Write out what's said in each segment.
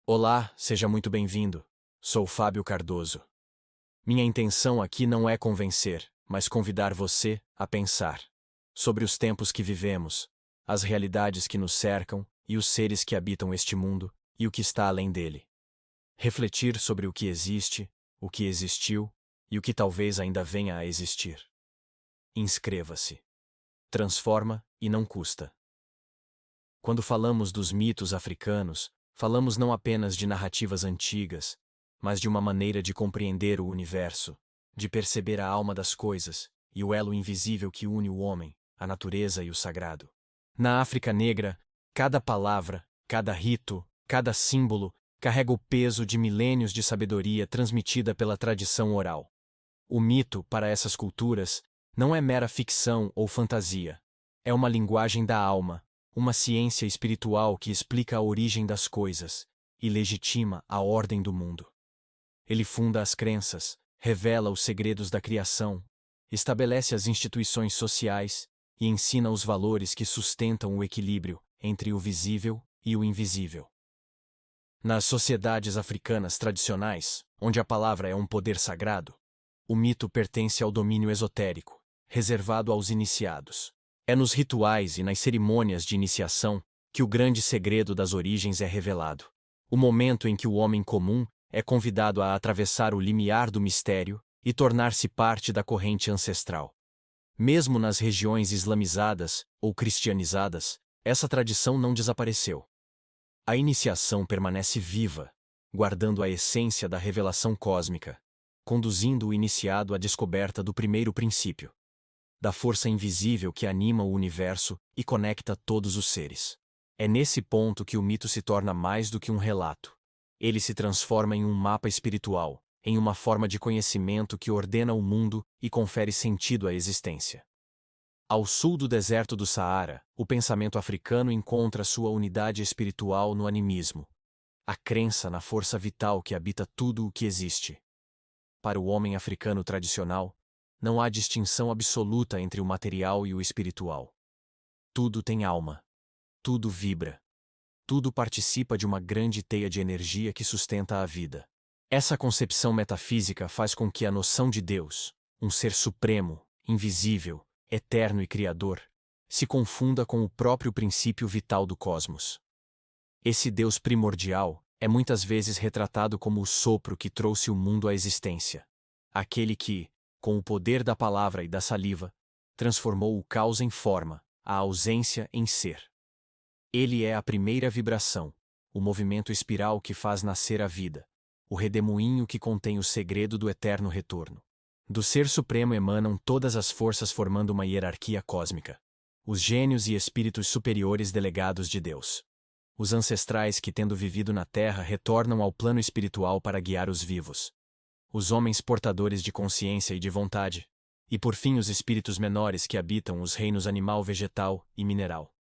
Olá, seja muito bem-vindo. Sou Fábio Cardoso. Minha intenção aqui não é convencer, mas convidar você a pensar sobre os tempos que vivemos, as realidades que nos cercam e os seres que habitam este mundo e o que está além dele. Refletir sobre o que existe, o que existiu e o que talvez ainda venha a existir. Inscreva-se. Transforma e não custa. Quando falamos dos mitos africanos, falamos não apenas de narrativas antigas, mas de uma maneira de compreender o universo, de perceber a alma das coisas e o elo invisível que une o homem, a natureza e o sagrado. Na África Negra, cada palavra, cada rito, cada símbolo carrega o peso de milênios de sabedoria transmitida pela tradição oral. O mito, para essas culturas, não é mera ficção ou fantasia. É uma linguagem da alma, uma ciência espiritual que explica a origem das coisas e legitima a ordem do mundo. Ele funda as crenças, revela os segredos da criação, estabelece as instituições sociais e ensina os valores que sustentam o equilíbrio entre o visível e o invisível. Nas sociedades africanas tradicionais, onde a palavra é um poder sagrado, o mito pertence ao domínio esotérico, reservado aos iniciados. É nos rituais e nas cerimônias de iniciação que o grande segredo das origens é revelado. O momento em que o homem comum é convidado a atravessar o limiar do mistério e tornar-se parte da corrente ancestral. Mesmo nas regiões islamizadas ou cristianizadas, essa tradição não desapareceu. A iniciação permanece viva, guardando a essência da revelação cósmica, conduzindo o iniciado à descoberta do primeiro princípio, da força invisível que anima o universo e conecta todos os seres. É nesse ponto que o mito se torna mais do que um relato. Ele se transforma em um mapa espiritual, em uma forma de conhecimento que ordena o mundo e confere sentido à existência. Ao sul do deserto do Saara, o pensamento africano encontra sua unidade espiritual no animismo, a crença na força vital que habita tudo o que existe. Para o homem africano tradicional, não há distinção absoluta entre o material e o espiritual. Tudo tem alma. Tudo vibra. Tudo participa de uma grande teia de energia que sustenta a vida. Essa concepção metafísica faz com que a noção de Deus, um ser supremo, invisível, eterno e criador, se confunda com o próprio princípio vital do cosmos. Esse Deus primordial é muitas vezes retratado como o sopro que trouxe o mundo à existência. Aquele que, com o poder da palavra e da saliva, transformou o caos em forma, a ausência em ser. Ele é a primeira vibração, o movimento espiral que faz nascer a vida, o redemoinho que contém o segredo do eterno retorno. Do Ser Supremo emanam todas as forças formando uma hierarquia cósmica. Os gênios e espíritos superiores delegados de Deus. Os ancestrais que, tendo vivido na Terra, retornam ao plano espiritual para guiar os vivos. Os homens portadores de consciência e de vontade. E por fim os espíritos menores que habitam os reinos animal, vegetal e mineral.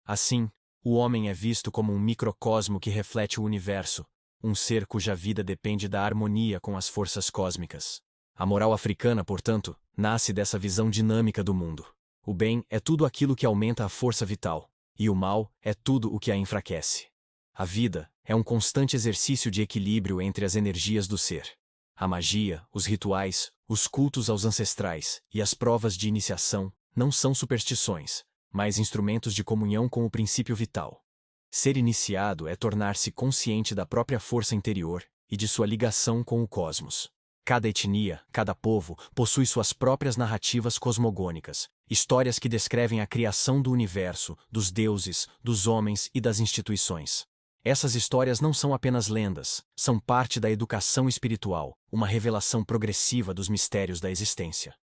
Assim, o homem é visto como um microcosmo que reflete o universo, um ser cuja vida depende da harmonia com as forças cósmicas. A moral africana, portanto, nasce dessa visão dinâmica do mundo. O bem é tudo aquilo que aumenta a força vital, e o mal é tudo o que a enfraquece. A vida é um constante exercício de equilíbrio entre as energias do ser. A magia, os rituais, os cultos aos ancestrais e as provas de iniciação não são superstições, mas instrumentos de comunhão com o princípio vital. Ser iniciado é tornar-se consciente da própria força interior e de sua ligação com o cosmos. Cada etnia, cada povo, possui suas próprias narrativas cosmogônicas, histórias que descrevem a criação do universo, dos deuses, dos homens e das instituições. Essas histórias não são apenas lendas, são parte da educação espiritual, uma revelação progressiva dos mistérios da existência.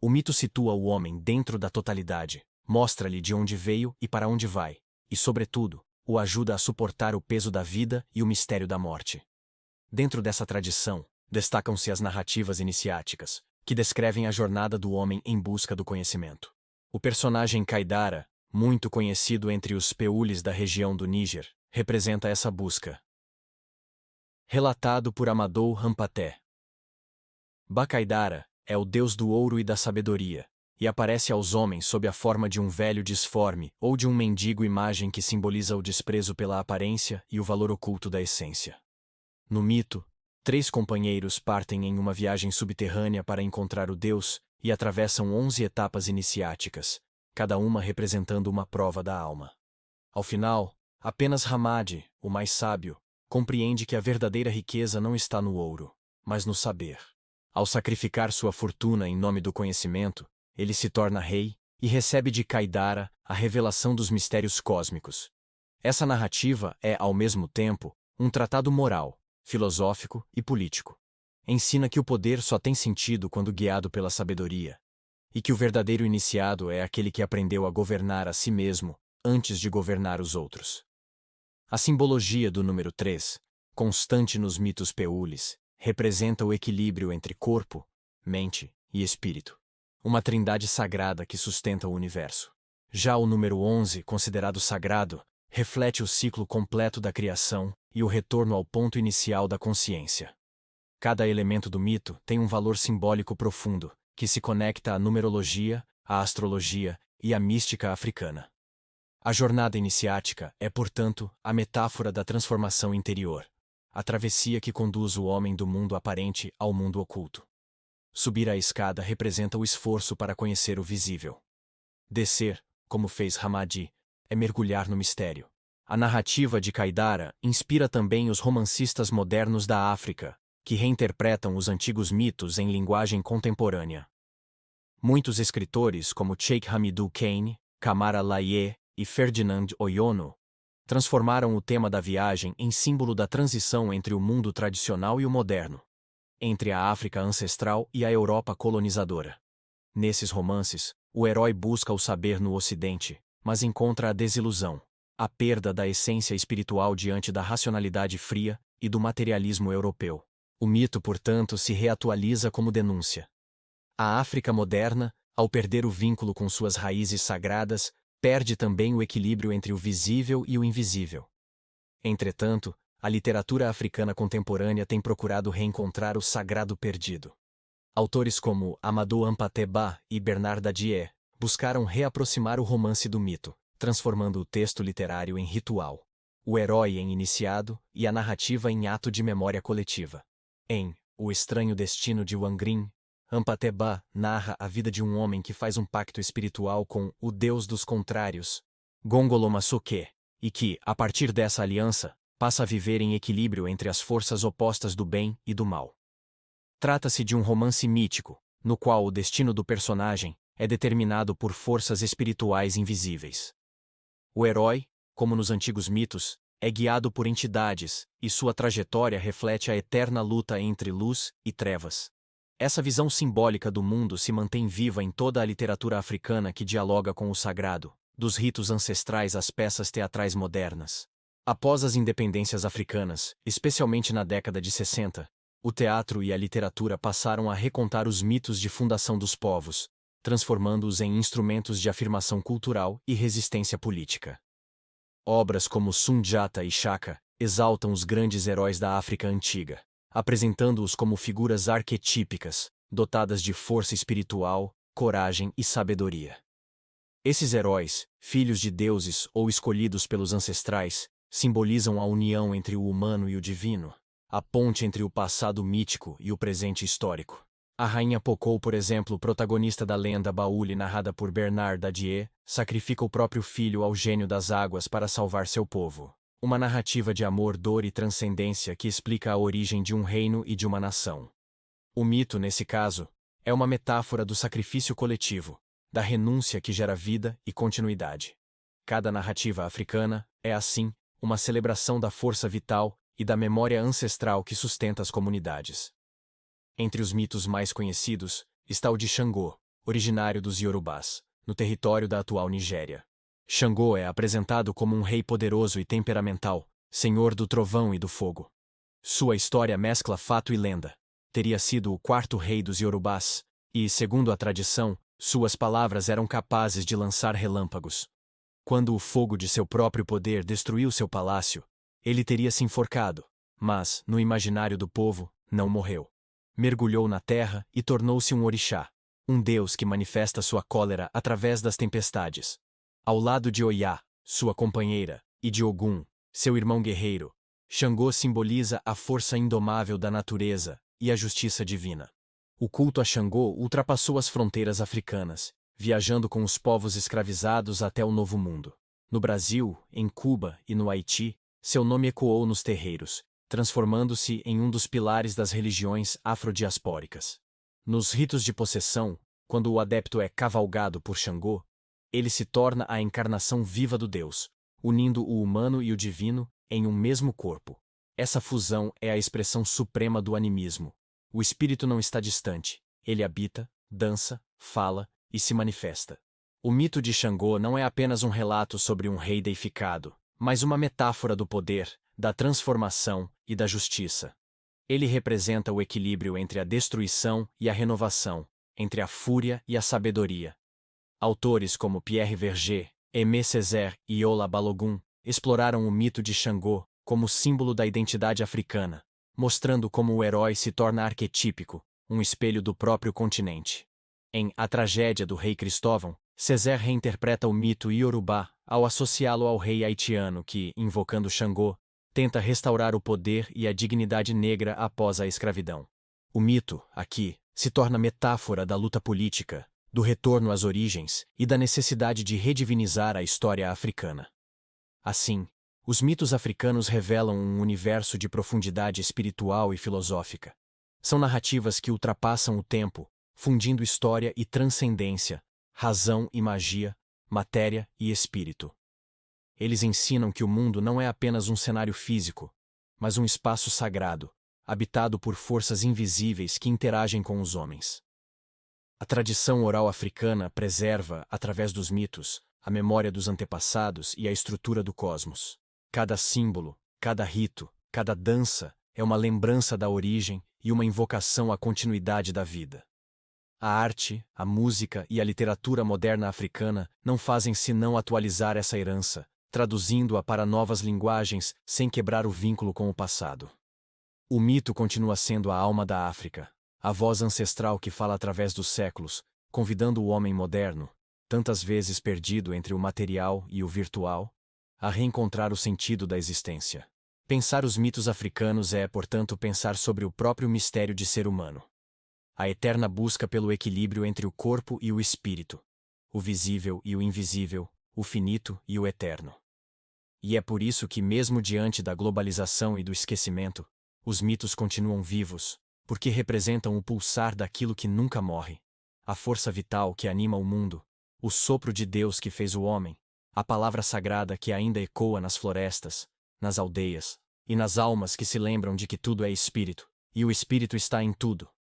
O mito situa o homem dentro da totalidade, mostra-lhe de onde veio e para onde vai, e, sobretudo, o ajuda a suportar o peso da vida e o mistério da morte. Dentro dessa tradição, destacam-se as narrativas iniciáticas, que descrevem a jornada do homem em busca do conhecimento. O personagem Kaidara, muito conhecido entre os peules da região do Níger, representa essa busca. Relatado por Amadou Hampâté. Bakaidara é o deus do ouro e da sabedoria, e aparece aos homens sob a forma de um velho disforme ou de um mendigo, imagem que simboliza o desprezo pela aparência e o valor oculto da essência. No mito, 3 companheiros partem em uma viagem subterrânea para encontrar o Deus e atravessam 11 etapas iniciáticas, cada uma representando uma prova da alma. Ao final, apenas Hammadi, o mais sábio, compreende que a verdadeira riqueza não está no ouro, mas no saber. Ao sacrificar sua fortuna em nome do conhecimento, ele se torna rei e recebe de Kaidara a revelação dos mistérios cósmicos. Essa narrativa é, ao mesmo tempo, um tratado moral, filosófico e político. Ensina que o poder só tem sentido quando guiado pela sabedoria, e que o verdadeiro iniciado é aquele que aprendeu a governar a si mesmo antes de governar os outros. A simbologia do número 3, constante nos mitos peulis, representa o equilíbrio entre corpo, mente e espírito, uma trindade sagrada que sustenta o universo. Já o número 11, considerado sagrado, reflete o ciclo completo da criação e o retorno ao ponto inicial da consciência. Cada elemento do mito tem um valor simbólico profundo, que se conecta à numerologia, à astrologia e à mística africana. A jornada iniciática é, portanto, a metáfora da transformação interior, a travessia que conduz o homem do mundo aparente ao mundo oculto. Subir a escada representa o esforço para conhecer o visível. Descer, como fez Hammadi, é mergulhar no mistério. A narrativa de Kaidara inspira também os romancistas modernos da África, que reinterpretam os antigos mitos em linguagem contemporânea. Muitos escritores, como Cheikh Hamidou Kane, Kamara Laye e Ferdinand Oyono, transformaram o tema da viagem em símbolo da transição entre o mundo tradicional e o moderno, entre a África ancestral e a Europa colonizadora. Nesses romances, o herói busca o saber no Ocidente, mas encontra a desilusão, a perda da essência espiritual diante da racionalidade fria e do materialismo europeu. O mito, portanto, se reatualiza como denúncia. A África moderna, ao perder o vínculo com suas raízes sagradas, perde também o equilíbrio entre o visível e o invisível. Entretanto, a literatura africana contemporânea tem procurado reencontrar o sagrado perdido. Autores como Amadou Hampâté Bâ e Bernard Dadier buscaram reaproximar o romance do mito, transformando o texto literário em ritual, o herói em iniciado e a narrativa em ato de memória coletiva. Em O Estranho Destino de Wangrin, Hampâté Bâ narra a vida de um homem que faz um pacto espiritual com o deus dos contrários, Gongoloma Soke, e que, a partir dessa aliança, passa a viver em equilíbrio entre as forças opostas do bem e do mal. Trata-se de um romance mítico, no qual o destino do personagem é determinado por forças espirituais invisíveis. O herói, como nos antigos mitos, é guiado por entidades, e sua trajetória reflete a eterna luta entre luz e trevas. Essa visão simbólica do mundo se mantém viva em toda a literatura africana que dialoga com o sagrado, dos ritos ancestrais às peças teatrais modernas. Após as independências africanas, especialmente na década de 60, o teatro e a literatura passaram a recontar os mitos de fundação dos povos, transformando-os em instrumentos de afirmação cultural e resistência política. Obras como Sundiata e Shaka exaltam os grandes heróis da África antiga, apresentando-os como figuras arquetípicas, dotadas de força espiritual, coragem e sabedoria. Esses heróis, filhos de deuses ou escolhidos pelos ancestrais, simbolizam a união entre o humano e o divino, a ponte entre o passado mítico e o presente histórico. A rainha Pokou, por exemplo, protagonista da lenda Baúli narrada por Bernard Dadier, sacrifica o próprio filho ao gênio das águas para salvar seu povo. Uma narrativa de amor, dor e transcendência que explica a origem de um reino e de uma nação. O mito, nesse caso, é uma metáfora do sacrifício coletivo, da renúncia que gera vida e continuidade. Cada narrativa africana é, assim, uma celebração da força vital e da memória ancestral que sustenta as comunidades. Entre os mitos mais conhecidos está o de Xangô, originário dos Yorubás, no território da atual Nigéria. Xangô é apresentado como um rei poderoso e temperamental, senhor do trovão e do fogo. Sua história mescla fato e lenda. Teria sido o 4º rei dos Yorubás, e, segundo a tradição, suas palavras eram capazes de lançar relâmpagos. Quando o fogo de seu próprio poder destruiu seu palácio, ele teria se enforcado, mas, no imaginário do povo, não morreu. Mergulhou na terra e tornou-se um orixá. um deus que manifesta sua cólera através das tempestades. Ao lado de Oiá, sua companheira, e de Ogum, seu irmão guerreiro, Xangô simboliza a força indomável da natureza e a justiça divina. O culto a Xangô ultrapassou as fronteiras africanas, viajando com os povos escravizados até o Novo Mundo. No Brasil, em Cuba e no Haiti, seu nome ecoou nos terreiros, transformando-se em um dos pilares das religiões afrodiaspóricas. Nos ritos de possessão, quando o adepto é cavalgado por Xangô, ele se torna a encarnação viva do Deus, unindo o humano e o divino em um mesmo corpo. Essa fusão é a expressão suprema do animismo. O espírito não está distante, ele habita, dança, fala e se manifesta. O mito de Xangô não é apenas um relato sobre um rei deificado, mas uma metáfora do poder, da transformação e da justiça. Ele representa o equilíbrio entre a destruição e a renovação, entre a fúria e a sabedoria. Autores como Pierre Verger, Aimé Césaire e Ola Balogun exploraram o mito de Xangô como símbolo da identidade africana, mostrando como o herói se torna arquetípico, um espelho do próprio continente. Em A Tragédia do Rei Cristóvão, Césaire reinterpreta o mito iorubá ao associá-lo ao rei haitiano que, invocando Xangô, tenta restaurar o poder e a dignidade negra após a escravidão. O mito, aqui, se torna metáfora da luta política, do retorno às origens e da necessidade de redivinizar a história africana. Assim, os mitos africanos revelam um universo de profundidade espiritual e filosófica. São narrativas que ultrapassam o tempo, fundindo história e transcendência, razão e magia, matéria e espírito. Eles ensinam que o mundo não é apenas um cenário físico, mas um espaço sagrado, habitado por forças invisíveis que interagem com os homens. A tradição oral africana preserva, através dos mitos, a memória dos antepassados e a estrutura do cosmos. Cada símbolo, cada rito, cada dança é uma lembrança da origem e uma invocação à continuidade da vida. A arte, a música e a literatura moderna africana não fazem senão atualizar essa herança, traduzindo-a para novas linguagens sem quebrar o vínculo com o passado. O mito continua sendo a alma da África, a voz ancestral que fala através dos séculos, convidando o homem moderno, tantas vezes perdido entre o material e o virtual, a reencontrar o sentido da existência. Pensar os mitos africanos é, portanto, pensar sobre o próprio mistério de ser humano. A eterna busca pelo equilíbrio entre o corpo e o espírito, o visível e o invisível, o finito e o eterno. E é por isso que, mesmo diante da globalização e do esquecimento, os mitos continuam vivos, porque representam o pulsar daquilo que nunca morre, a força vital que anima o mundo, o sopro de Deus que fez o homem, a palavra sagrada que ainda ecoa nas florestas, nas aldeias, e nas almas que se lembram de que tudo é espírito, e o espírito está em tudo.